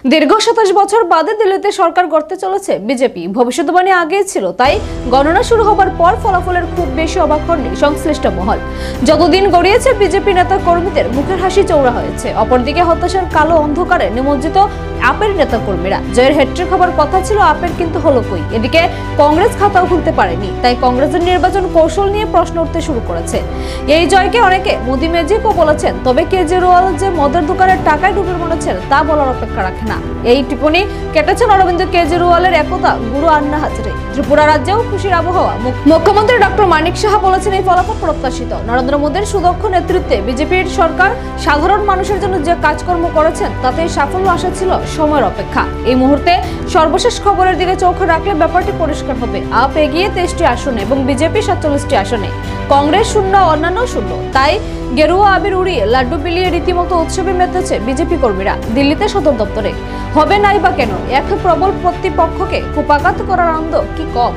দীর্ঘ 27 বছর বাদে দিল্লিতে সরকার গড়তে চলেছে বিজেপি। ভবিষ্যদ্বাণী আগেই ছিল, তাই গণনা শুরু হবার পর ফলাফলের খুব বেশি অবাক হননি সংশ্লিষ্ট মহল। যতদিন গড়িয়েছে বিজেপি নেতা কর্মীদের মুখের হাসি চৌড়া হয়েছে। অপরদিকে হতাশার কালো অন্ধকারে নিমজ্জিত আপের নেতা কর্মীরা। জয়ের হ্যাট্রিক হবার কথা ছিল আপের, কিন্তু হলো কই? এদিকে কংগ্রেস খাতাও খুলতে পারেনি, তাই কংগ্রেসের নির্বাচন কৌশল নিয়ে প্রশ্ন উঠতে শুরু করেছে। এই জয়কে অনেকে মোদি ম্যাজিকও বলেছেন, তবে কেজরিওয়াল যে মদের দোকানের টাকায় ডুবে মরেছেন তা বলার অপেক্ষা রাখে না। এই টিপ্পনি কেটেছেন অরবিন্দ কেজরিওয়ালের একতা গুরু আন্না হাজারে। ত্রিপুরা রাজ্যেও খুশির আবহাওয়া। মুখ্যমন্ত্রী ডক্টর মানিক সাহা বলেছেন, এই ফলাফল প্রত্যাশিত। নরেন্দ্র মোদীর সুদক্ষ নেতৃত্বে বিজেপির সরকার সাধারণ মানুষের জন্য যে কাজকর্ম করেছেন তাতে সাফল্য আসা ছিল সময়ের অপেক্ষা। এই মুহূর্তে সর্বশেষ খবরের দিকে চোখ রাখলে ব্যাপারটি পরিষ্কার হবে। আপ এগিয়ে 23টি আসনে এবং বিজেপি 47টি আসনে, কংগ্রেস শূন্য, অন্যান্য শূন্য। তাই গেরুয়া আবির উড়িয়ে লাড্ডু বিলিয়ে রীতিমতো উৎসবে মেতেছে বিজেপি কর্মীরা। দিল্লিতে সদর দপ্তরে হবে নাই বা কেন এক প্রবল প্রতিপক্ষকে কুপাঘাত করার আনন্দ কি কম।